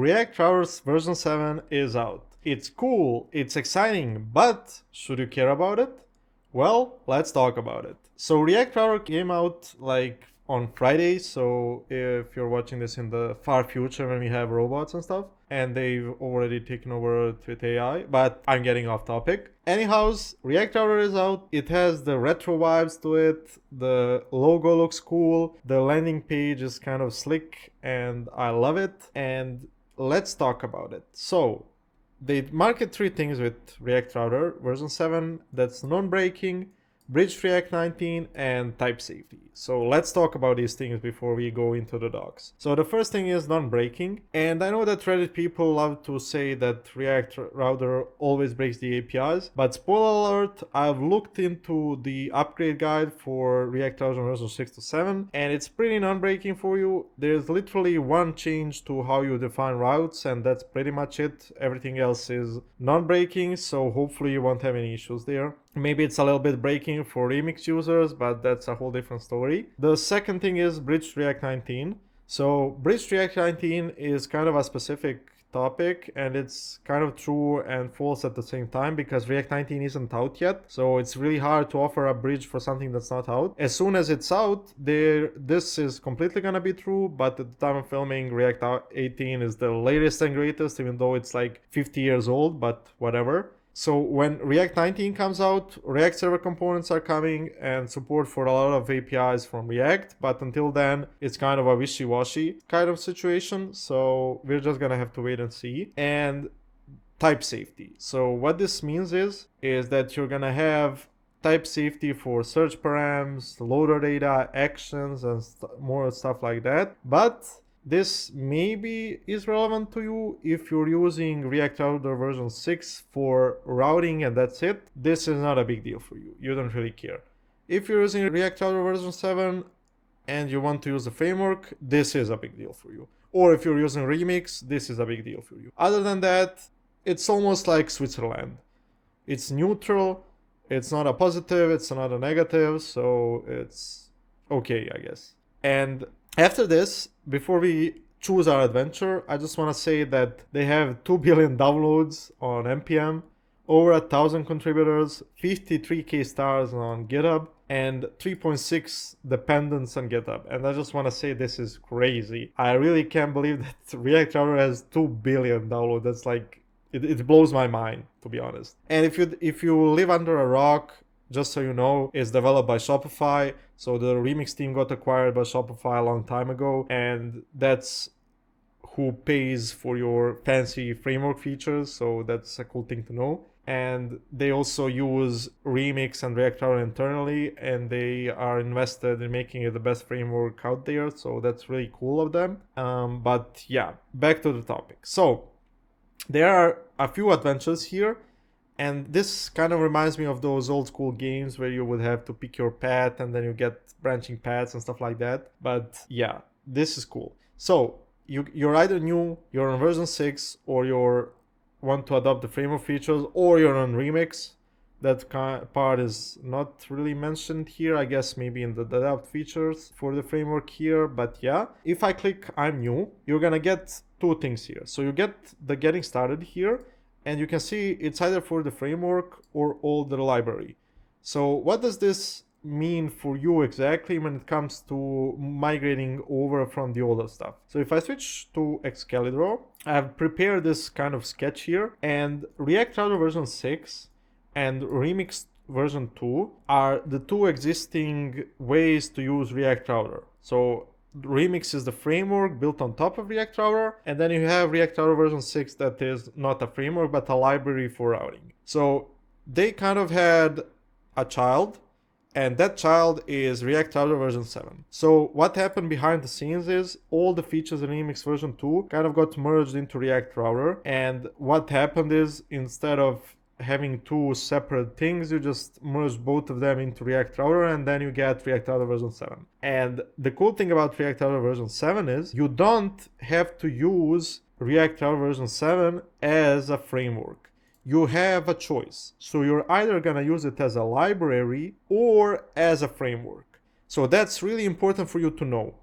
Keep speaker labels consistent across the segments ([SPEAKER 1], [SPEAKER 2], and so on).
[SPEAKER 1] React Router's version 7 is out. It's cool, it's exciting, but should you care about it? Well, let's talk about it. So React Router came out like on Friday, so if you're watching this in the far future when we have robots and stuff, and they've already taken over with AI, but I'm getting off topic. Anyhows, React Router is out. It has the retro vibes to it. The logo looks cool. The landing page is kind of slick and I love it. And let's talk about it. So they market three things with React Router version 7. That's non-breaking, bridged React 19, and type safety. So let's talk about these things before we go into the docs. So the first thing is non-breaking. And I know that Reddit people love to say that React Router always breaks the APIs. But spoiler alert, I've looked into the upgrade guide for React Router version 6 to 7. And it's pretty non-breaking for you. There's literally one change to how you define routes. And that's pretty much it. Everything else is non-breaking. So hopefully you won't have any issues there. Maybe it's a little bit breaking for Remix users, but that's a whole different story. The second thing is bridged React 19. So bridged React 19 is kind of a specific topic, and it's kind of true and false at the same time because React 19 isn't out yet. So it's really hard to offer a bridge for something that's not out. As soon as it's out, this is completely gonna be true, but at the time of filming, React 18 is the latest and greatest, even though it's like 50 years old, but whatever. So when React 19 comes out, React server components are coming and support for a lot of APIs from React. But until then, it's kind of a wishy-washy kind of situation. So we're just gonna have to wait and see. And type safety. So what this means is that you're gonna have type safety for search params, loader data, actions, and more stuff like that. But this maybe is relevant to you if you're using React Router version 6 for routing and that's it. This is not a big deal for you. You don't really care. If you're using React Router version 7 and you want to use the framework, this is a big deal for you. Or if you're using Remix, this is a big deal for you. Other than that, it's almost like Switzerland. It's neutral. It's not a positive. It's not a negative. So it's okay, I guess. And after this, before we choose our adventure, I just want to say that they have 2 billion downloads on NPM, over 1,000 contributors, 53k stars on GitHub, and 3.6 dependents on GitHub. And I just want to say this is crazy. I really can't believe that React Router has 2 billion downloads. That's like, it blows my mind, to be honest. And if you live under a rock, just so you know, it's developed by Shopify. So the Remix team got acquired by Shopify a long time ago. And that's who pays for your fancy framework features. So that's a cool thing to know. And they also use Remix and React Router internally. And they are invested in making it the best framework out there. So that's really cool of them. But yeah, back to the topic. So there are a few adventures here. And this kind of reminds me of those old school games where you would have to pick your path and then you get branching paths and stuff like that. But yeah, this is cool. So you're either new, you're on version 6, or you want to adopt the framework features, or you're on Remix. That part is not really mentioned here. I guess maybe in the adopt features for the framework here. But yeah, if I click I'm new, you're gonna get two things here. So you get the getting started here. And you can see it's either for the framework or all the library. So what does this mean for you exactly when it comes to migrating over from the older stuff? So if I switch to Excalibur, I've prepared this kind of sketch here, and React Router version 6 and Remix version 2 are the two existing ways to use React Router. So Remix is the framework built on top of React Router, and then you have React Router version 6 that is not a framework but a library for routing. So they kind of had a child, and that child is React Router version 7. So what happened behind the scenes is all the features in Remix version 2 kind of got merged into React Router, and what happened is instead of having two separate things, you just merge both of them into React Router, and then you get React Router version 7. And the cool thing about React Router version 7 is you don't have to use React Router version 7 as a framework. You have a choice. So you're either gonna use it as a library or as a framework. So that's really important for you to know.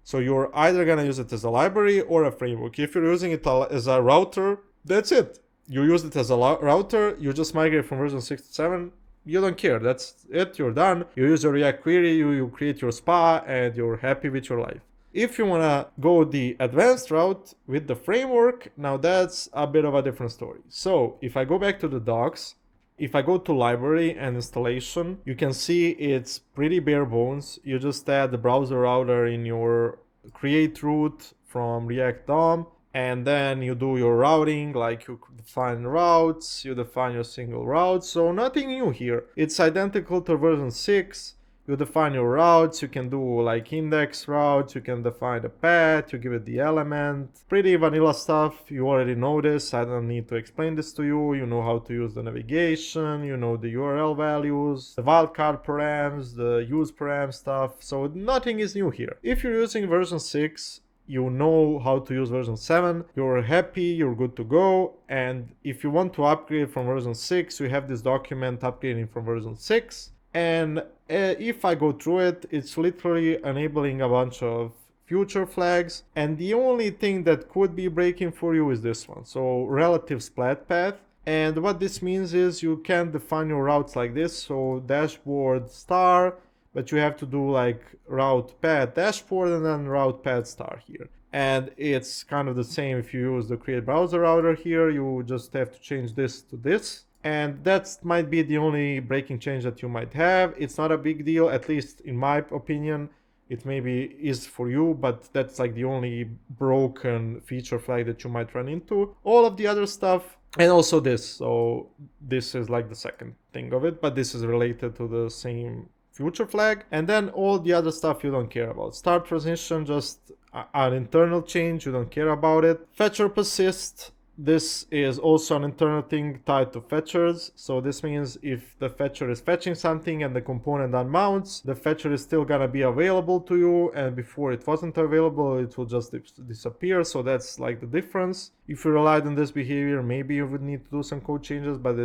[SPEAKER 1] So you're either gonna use it as a library or a framework. If you're using it as a router, that's it. You use it as a router, you just migrate from version 6 to 7, you don't care. That's it, you're done. You use a React query, you create your spa, and you're happy with your life. If you wanna go the advanced route with the framework, now that's a bit of a different story. So if I go back to the docs, if I go to library and installation, you can see it's pretty bare bones. You just add the browser router in your create route from React DOM, and then you do your routing, like you define routes, you define your single route. So nothing new here. It's identical to version 6. You define your routes, you can do like index routes, you can define the path, you give it the element. Pretty vanilla stuff, you already know this, I don't need to explain this to you. You know how to use the navigation, you know the URL values, the wildcard params, the use param stuff, so nothing is new here. If you're using version 6, you know how to use version 7, you're happy, you're good to go. And if you want to upgrade from version 6, you have this document upgrading from version 6. And if I go through it, it's literally enabling a bunch of future flags. And the only thing that could be breaking for you is this one. So relative splat path. And what this means is you can define your routes like this. So dashboard star, but you have to do like route path dashboard and then route path star here. And it's kind of the same if you use the create browser router here. You just have to change this to this. And that might be the only breaking change that you might have. It's not a big deal, at least in my opinion. It maybe is for you, but that's like the only broken feature flag that you might run into. All of the other stuff, and also this. So this is like the second thing of it, but this is related to the same future flag. And then all the other stuff you don't care about. Start transition, just an internal change, you don't care about it. Fetcher persist. This is also an internal thing tied to fetchers. So this means if the fetcher is fetching something and the component unmounts, the fetcher is still gonna be available to you, and before it wasn't available, it will just disappear. So that's like the difference. If you relied on this behavior, maybe you would need to do some code changes, but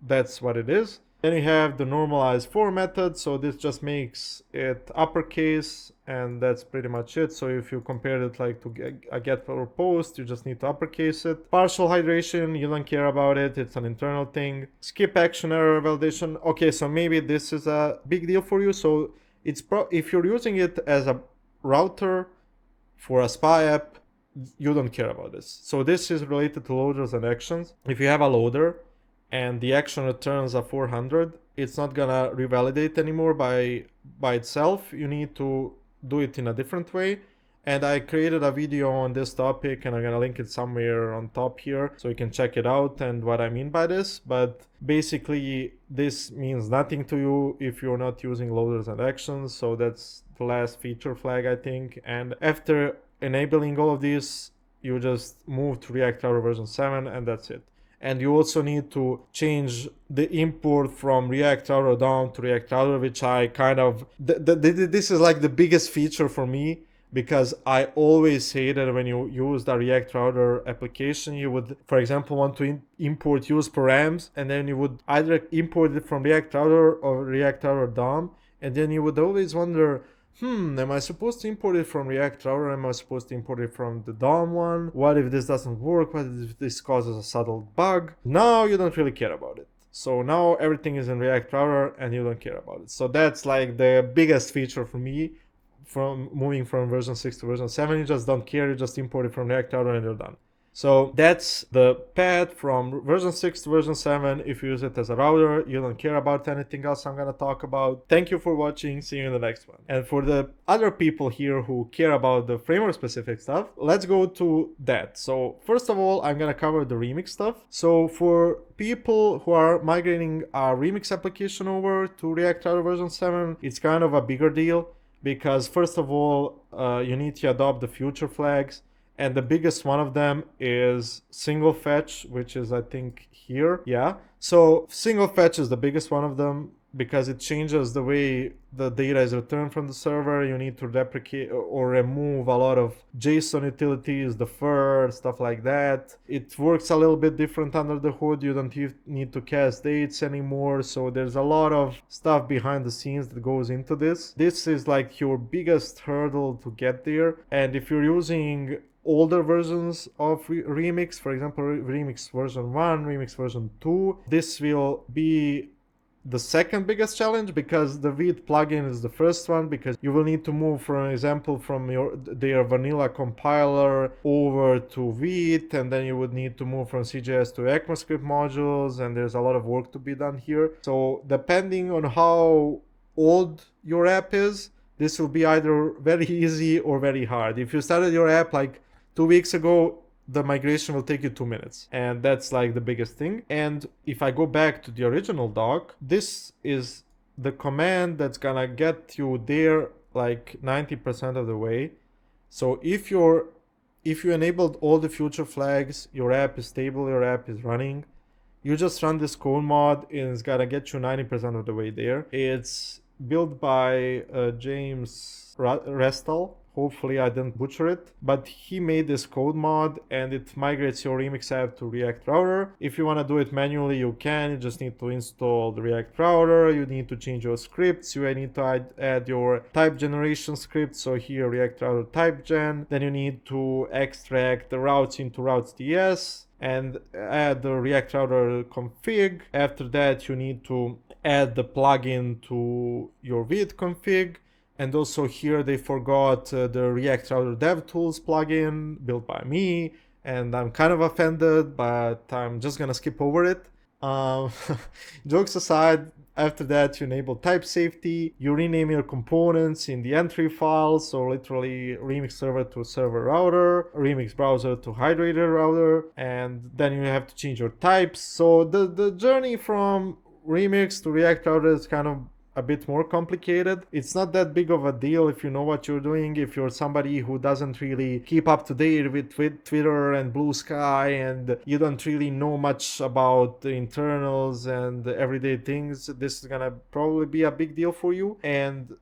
[SPEAKER 1] that's what it is. Then you have the normalize for method. So this just makes it uppercase, and that's pretty much it. So if you compare it like to a get or post, you just need to uppercase it. Partial hydration, you don't care about it. It's an internal thing. Skip action error validation. Okay, so maybe this is a big deal for you. So it's if you're using it as a router for a spa app, you don't care about this. So this is related to loaders and actions. If you have a loader and the action returns a 400, it's not gonna revalidate anymore by itself. You need to do it in a different way. And I created a video on this topic, and I'm gonna link it somewhere on top here so you can check it out and what I mean by this. But basically this means nothing to you if you're not using loaders and actions. So that's the last feature flag, I think. And after enabling all of these, you just move to React Router version 7, and that's it. And you also need to change the import from React Router down to React Router, which I kind of, this is like the biggest feature for me, because I always say that when you use the React Router application, you would, for example, want to import use params, and then you would either import it from React Router or React Router DOM, and then you would always wonder, am I supposed to import it from React Router? Am I supposed to import it from the DOM one? What if this doesn't work? What if this causes a subtle bug? Now you don't really care about it. So now everything is in React Router and you don't care about it. So that's like the biggest feature for me from moving from version 6 to version 7. You just don't care. You just import it from React Router and you're done. So that's the path from version 6 to version 7. If you use it as a router, you don't care about anything else I'm going to talk about. Thank you for watching. See you in the next one. And for the other people here who care about the framework specific stuff, let's go to that. So first of all, I'm going to cover the remix stuff. So for people who are migrating a remix application over to React Router version 7, it's kind of a bigger deal, because first of all, you need to adopt the future flags. And the biggest one of them is single fetch, which is, I think, here. Yeah. So single fetch is the biggest one of them. because it changes the way the data is returned from the server. You need to replicate or remove a lot of JSON utilities, defer, stuff like that. It works a little bit different under the hood. You don't need to cast dates anymore. So there's a lot of stuff behind the scenes that goes into this. This is like your biggest hurdle to get there. And if you're using older versions of Remix, for example, Remix version 1, Remix version 2, this will be the second biggest challenge, because the Vite plugin is the first one, because you will need to move, for example, from their vanilla compiler over to Vite, and then you would need to move from CJS to ECMAScript modules, and there's a lot of work to be done here. So depending on how old your app is, this will be either very easy or very hard. If you started your app like 2 weeks ago, the migration will take you 2 minutes, and that's like the biggest thing. And if I go back to the original doc, this is the command that's gonna get you there like 90% of the way. So if you enabled all the future flags, your app is stable, your app is running, you just run this code mod and it's gonna get you 90% of the way there. It's built by James Restal. Hopefully I didn't butcher it, but he made this code mod and it migrates your Remix app to React Router. If you want to do it manually, you can. You just need to install the React Router. You need to change your scripts. You need to add your type generation script. So here, React Router type gen. Then you need to extract the routes into routes.ts and add the React Router config. After that, you need to add the plugin to your Vite config. And also here they forgot the react-router-devtools plugin built by me, and I'm kind of offended, but I'm just gonna skip over it. Jokes aside, after that you enable type safety, you rename your components in the entry file, so literally Remix server to server router, Remix browser to hydrated router, and then you have to change your types. So the journey from Remix to React Router is kind of a bit more complicated. It's not that big of a deal if you know what you're doing. If you're somebody who doesn't really keep up to date with Twitter and Blue Sky, and you don't really know much about the internals and the everyday things, this is gonna probably be a big deal for you. And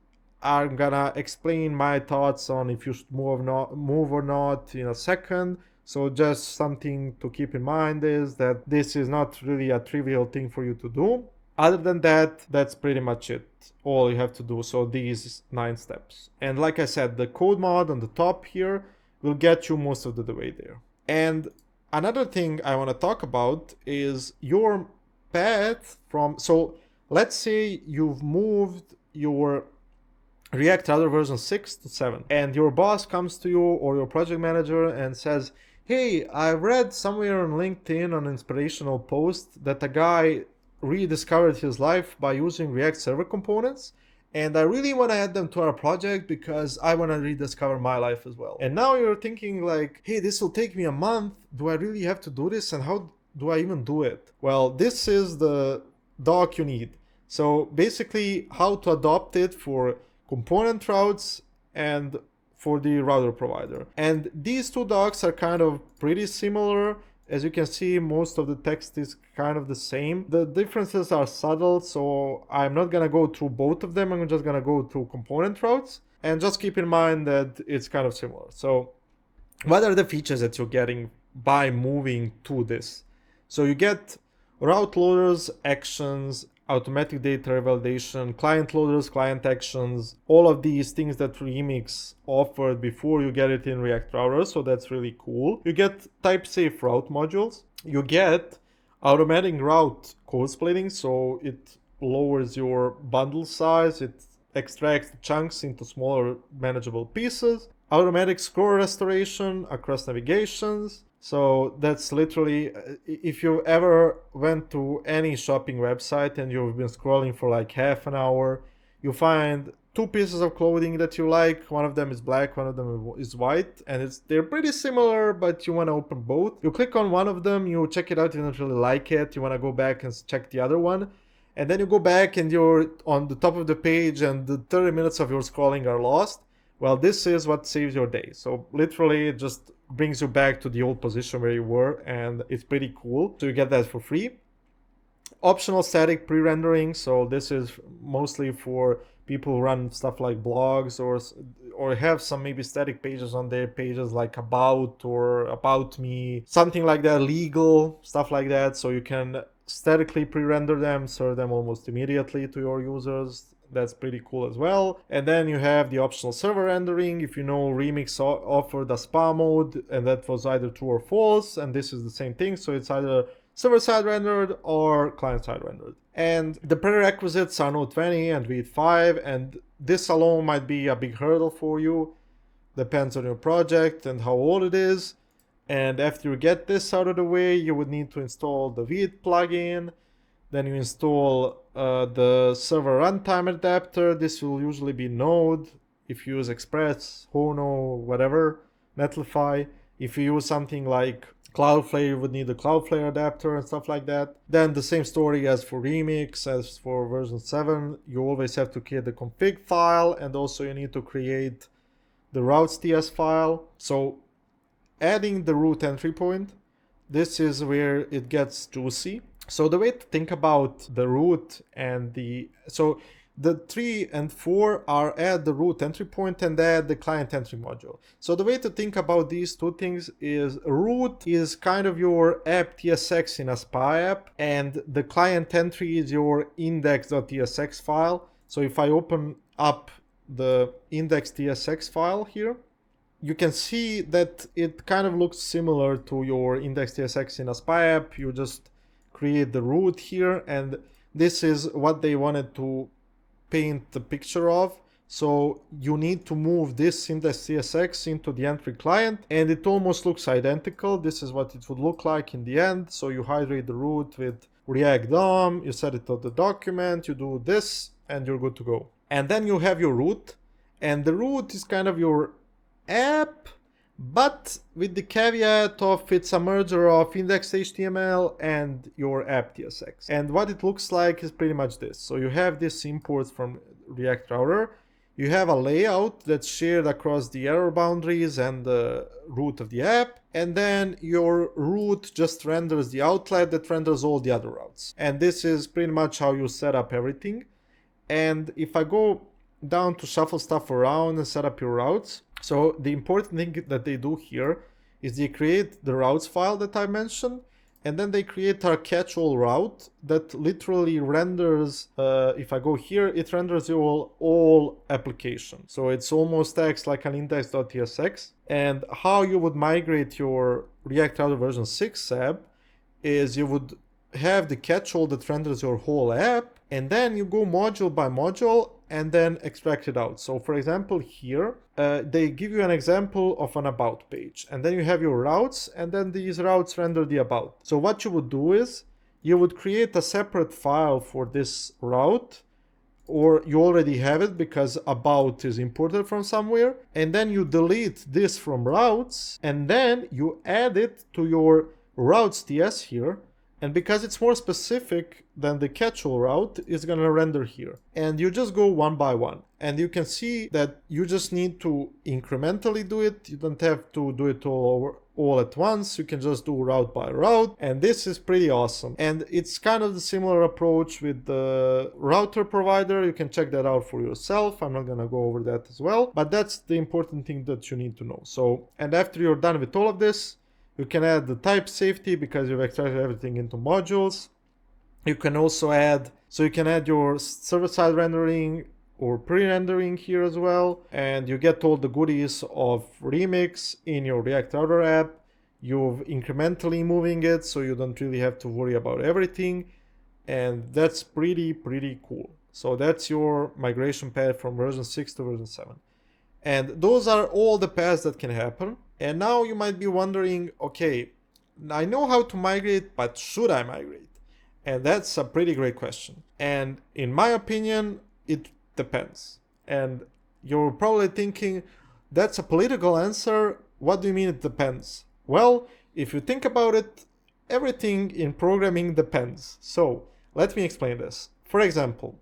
[SPEAKER 1] I'm gonna explain my thoughts on if you should move or not in a second. So just something to keep in mind is that this is not really a trivial thing for you to do. Other than that, that's pretty much it. All you have to do. So these 9 steps. And like I said, the code mod on the top here will get you most of the way there. And another thing I want to talk about is your path from, so let's say you've moved your React Router version 6 to 7, and your boss comes to you or your project manager and says, hey, I read somewhere on LinkedIn on an inspirational post that a guy rediscovered his life by using React server components, and I really want to add them to our project because I want to rediscover my life as well. And now you're thinking like, hey, this will take me a month. Do I really have to do this, and how do I even do it? Well, this is the doc you need. So basically how to adopt it for component routes and for the router provider. And these 2 docs are kind of pretty similar. As you can see, most of the text is kind of the same. The differences are subtle, so I'm not gonna go through both of them. I'm just gonna go through component routes, and just keep in mind that it's kind of similar. So what are the features that you're getting by moving to this? So you get route loaders, actions, automatic data revalidation, client loaders, client actions, all of these things that Remix offered before you get it in React Router, so that's really cool. You get type-safe route modules. You get automatic route code splitting, so it lowers your bundle size, it extracts the chunks into smaller manageable pieces. Automatic scroll restoration across navigations. So that's literally, if you ever went to any shopping website and you've been scrolling for like half an hour, you find 2 pieces of clothing that you like. One of them is black, one of them is white, and they're pretty similar, but you want to open both. You click on one of them, you check it out, you don't really like it, you want to go back and check the other one, and then you go back and you're on the top of the page and the 30 minutes of your scrolling are lost. Well, this is what saves your day. So literally it just brings you back to the old position where you were, and it's pretty cool. So you get that for free. Optional static pre-rendering, so this is mostly for people who run stuff like blogs or have some maybe static pages on their pages like about or about me, something like that, legal stuff like that. So you can statically pre-render them, serve them almost immediately to your users. That's pretty cool as well. And then you have the optional server rendering. If you know, Remix offered a spa mode, and that was either true or false, and this is the same thing. So it's either server-side rendered or client-side rendered. And the prerequisites are Node 20 and Vite 5, and this alone might be a big hurdle for you. Depends on your project and how old it is. And after you get this out of the way, you would need to install the Vite plugin. Then you install the server runtime adapter. This will usually be Node. If you use Express, Hono, whatever, Netlify. If you use something like Cloudflare, you would need a Cloudflare adapter and stuff like that. Then the same story as for Remix, as for version 7. You always have to create the config file, and also you need to create the routes.ts file. So adding the root entry point, this is where it gets juicy. So the way to think about the root and the 3 and 4 are add the root entry point and add the client entry module. So the way to think about these two things is root is kind of your app TSX in a SPA app, and the client entry is your index.tsx file. So if I open up the index.tsx file here, you can see that it kind of looks similar to your index.tsx in a SPA app. You just create the root here, and this is what they wanted to paint the picture of. So you need to move this index.tsx into the entry client, and it almost looks identical. This is what it would look like in the end. So you hydrate the root with React DOM, you set it to the document, you do this, and you're good to go. And then you have your root, and the root is kind of your app, but with the caveat of it's a merger of index.html and your app TSX. And what it looks like is pretty much this. So you have this import from React Router. You have a layout that's shared across the error boundaries and the root of the app. And then your root just renders the outlet that renders all the other routes. And this is pretty much how you set up everything. And if I go down to shuffle stuff around and set up your routes, so the important thing that they do here is they create the routes file that I mentioned, and then they create a catch-all route that literally renders, if I go here, it renders you all applications. So it's almost acts like an index.tsx. And how you would migrate your React Router version 6 app is you would have the catch-all that renders your whole app, and then you go module by module and then extract it out. So for example, here, they give you an example of an about page, and then you have your routes, and then these routes render the about. So what you would do is you would create a separate file for this route, or you already have it because about is imported from somewhere, and then you delete this from routes, and then you add it to your routes.ts here. And because it's more specific than the catch-all route, it's going to render here. And you just go one by one. And you can see that you just need to incrementally do it. You don't have to do it all at once. You can just do route by route. And this is pretty awesome. And it's kind of the similar approach with the router provider. You can check that out for yourself. I'm not going to go over that as well. But that's the important thing that you need to know. So, and after you're done with all of this, you can add the type safety because you've extracted everything into modules. You can also add, so you can add your server-side rendering or pre-rendering here as well. And you get all the goodies of Remix in your React Router app. You've incrementally moving it, so you don't really have to worry about everything. And that's pretty cool. So that's your migration path from version 6 to version 7. And those are all the paths that can happen. And now you might be wondering, okay, I know how to migrate, but should I migrate? And that's a pretty great question. And in my opinion, it depends. And you're probably thinking, that's a political answer. What do you mean it depends? Well, if you think about it, everything in programming depends. So let me explain this. For example,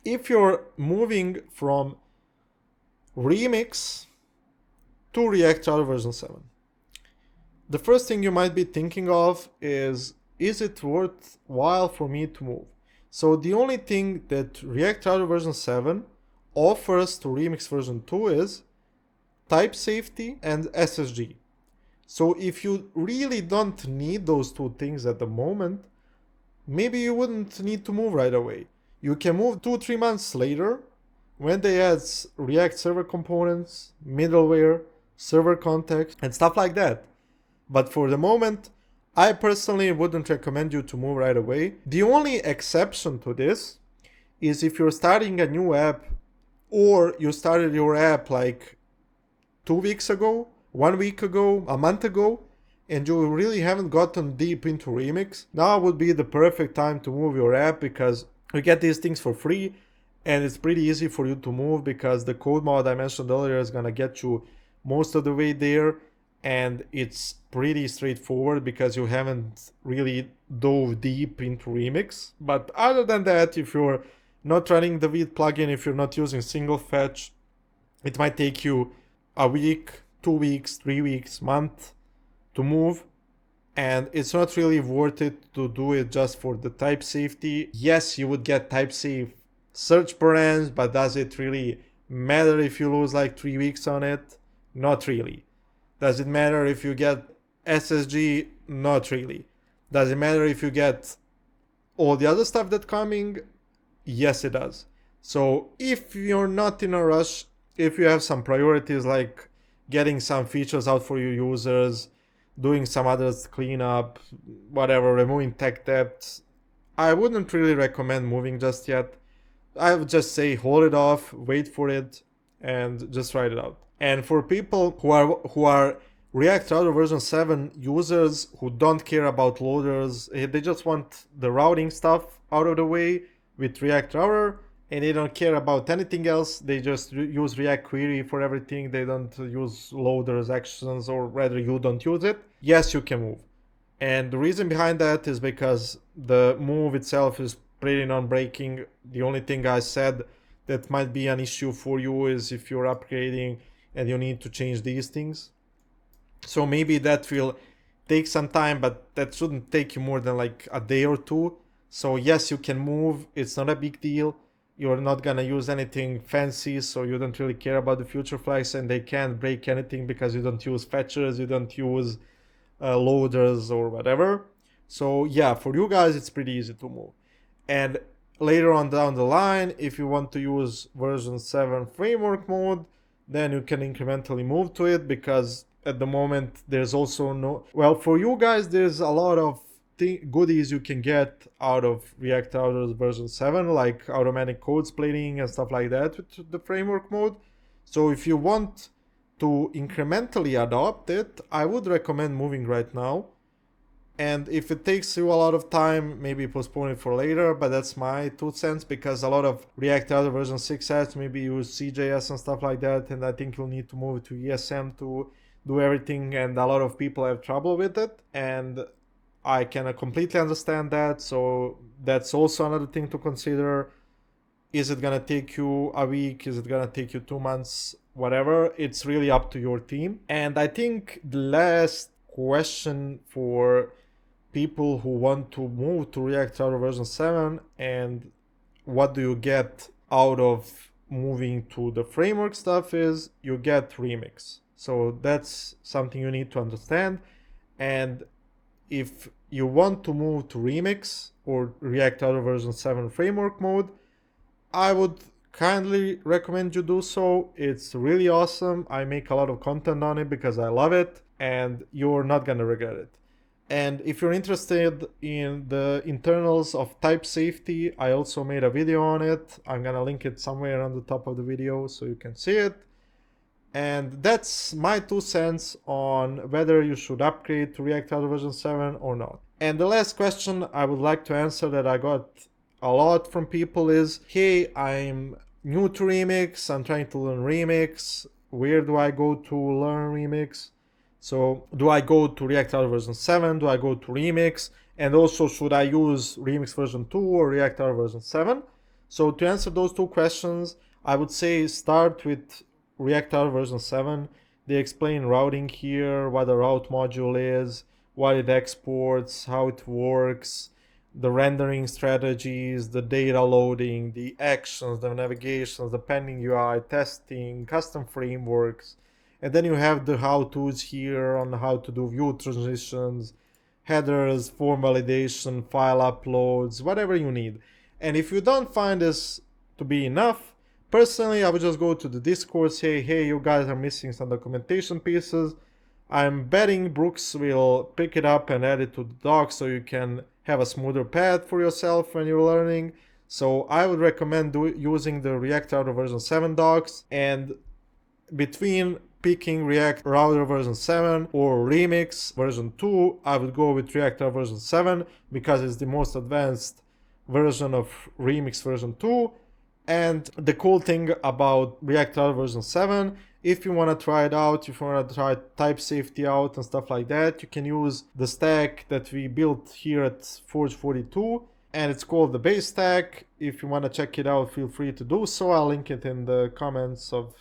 [SPEAKER 1] if you're moving from Remix to React Router version 7, the first thing you might be thinking of is is it worthwhile for me to move? So the only thing that React Router version 7 offers to Remix version 2 is type safety and SSG. So if you really don't need those two things at the moment, maybe you wouldn't need to move right away. You can move 2-3 months later when they add React server components, middleware, server context, and stuff like that. But for the moment, I personally wouldn't recommend you to move right away. The only exception to this is if you're starting a new app, or you started your app like 2 weeks ago, 1 week ago, a month ago, and you really haven't gotten deep into Remix. Now would be the perfect time to move your app, because you get these things for free and it's pretty easy for you to move, because the code mod I mentioned earlier is gonna get you most of the way there, and it's pretty straightforward because you haven't really dove deep into Remix. But other than that, if you're not running the Vite plugin, if you're not using single fetch, it might take you a week, 2 weeks, 3 weeks, month to move, and it's not really worth it to do it just for the type safety. Yes, you would get type safe search params, but does it really matter if you lose like 3 weeks on it? Not really. Does it matter if you get SSG? Not really. Does it matter if you get all the other stuff that's coming? Yes, it does. So if you're not in a rush, if you have some priorities like getting some features out for your users, doing some other cleanup, whatever, removing tech debt, I wouldn't really recommend moving just yet. I would just say hold it off, wait for it, and just try it out. And for people who are React Router version 7 users who don't care about loaders, they just want the routing stuff out of the way with React Router, and they don't care about anything else. They just use React Query for everything. They don't use loaders, actions, or rather you don't use it. Yes, you can move. And the reason behind that is because the move itself is pretty non-breaking. The only thing I said that might be an issue for you is if you're upgrading and you need to change these things. So maybe that will take some time, but that shouldn't take you more than like a day or two. So yes, you can move. It's not a big deal. You're not gonna use anything fancy, so you don't really care about the future flags, and they can't break anything because you don't use fetchers, you don't use loaders or whatever. So yeah, for you guys, it's pretty easy to move. And later on down the line, if you want to use version 7 framework mode, then you can incrementally move to it, because at the moment there's also no, well, for you guys there's a lot of goodies you can get out of React Router version 7, like automatic code splitting and stuff like that with the framework mode. So if you want to incrementally adopt it, I would recommend moving right now. And if it takes you a lot of time, maybe postpone it for later, but that's my 2 cents, because a lot of React Router version 6 has maybe use CJS and stuff like that, and I think you'll need to move to ESM to do everything, and a lot of people have trouble with it, and I can completely understand that. So that's also another thing to consider. Is it gonna take you a week? Is it gonna take you 2 months? Whatever, it's really up to your team. And I think the last question for people who want to move to React Router version 7 and what do you get out of moving to the framework stuff is you get Remix. So that's something you need to understand. And if you want to move to Remix or React Router version 7 framework mode, I would kindly recommend you do so. It's really awesome. I make a lot of content on it because I love it, and you're not gonna regret it. And if you're interested in the internals of type safety, I also made a video on it. I'm gonna link it somewhere on the top of the video so you can see it. And that's my 2 cents on whether you should upgrade to React Router version 7 or not. And the last question I would like to answer that I got a lot from people is, hey, I'm new to Remix, I'm trying to learn Remix. Where do I go to learn Remix? So do I go to React Router version 7? Do I go to Remix? And also, should I use Remix version 2 or React Router version 7? So to answer those 2 questions, I would say start with React Router version 7. They explain routing here, what a route module is, what it exports, how it works, the rendering strategies, the data loading, the actions, the navigations, the pending UI, testing, custom frameworks. And then you have the how-tos here on how to do view transitions, headers, form validation, file uploads, whatever you need. And if you don't find this to be enough, personally, I would just go to the Discord, say, hey, you guys are missing some documentation pieces. I'm betting Brooks will pick it up and add it to the doc so you can have a smoother path for yourself when you're learning. So I would recommend using the React Router version 7 docs, and between picking React Router version 7 or Remix version 2, I would go with React Router version 7 because it's the most advanced version of Remix version 2. And the cool thing about React Router version 7, if you want to try it out, if you want to try type safety out and stuff like that, you can use the stack that we built here at Forge 42, and it's called the base stack. If you want to check it out, feel free to do so. I'll link it in the comments of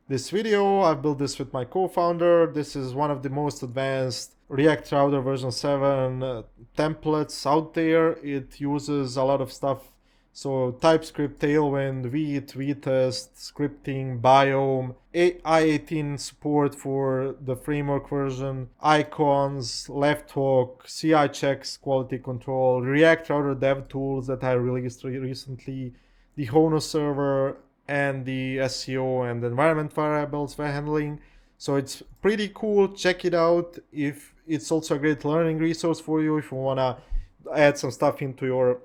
[SPEAKER 1] this video. I built this with my co-founder. This is one of the most advanced React Router version 7 templates out there. It uses a lot of stuff. So TypeScript, Tailwind, Vite, Vitest, scripting, Biome, I18 support for the framework version, icons, left hook, CI checks, quality control, react-router-devtools that I released recently, the Hono server, and the SEO and environment variables for handling. So it's pretty cool. Check it out. If it's also a great learning resource for you if you want to add some stuff into your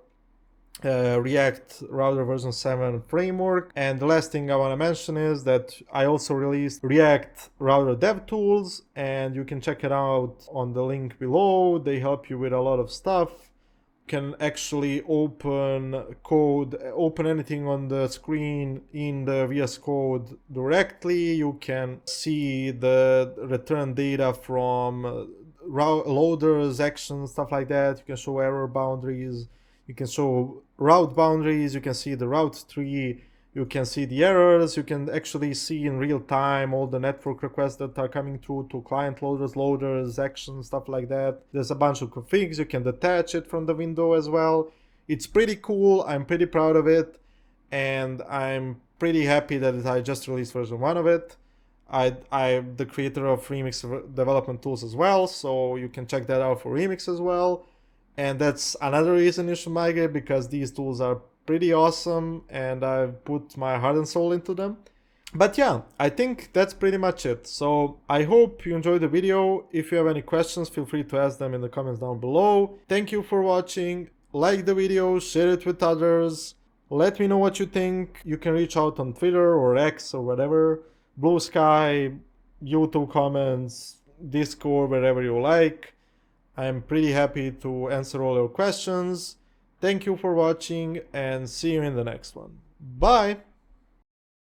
[SPEAKER 1] React Router version 7 framework. And the last thing I want to mention is that I also released React Router DevTools, and you can check it out on the link below. They help you with a lot of stuff. You can actually open code, open anything on the screen in the VS Code directly. You can see the return data from loaders, actions, stuff like that. You can show error boundaries. You can show route boundaries, you can see the route tree, you can see the errors, you can actually see in real time all the network requests that are coming through to client loaders, actions, stuff like that. There's a bunch of configs, you can detach it from the window as well. It's pretty cool, I'm pretty proud of it, and I'm pretty happy that I just released version 1 of it. I'm the creator of Remix development tools as well, so you can check that out for Remix as well. And that's another reason you should migrate, because these tools are pretty awesome and I've put my heart and soul into them. But yeah, I think that's pretty much it. So I hope you enjoyed the video. If you have any questions, feel free to ask them in the comments down below. Thank you for watching. Like the video, share it with others. Let me know what you think. You can reach out on Twitter or X or whatever. Blue Sky, YouTube comments, Discord, wherever you like. I'm pretty happy to answer all your questions. Thank you for watching and see you in the next one. Bye!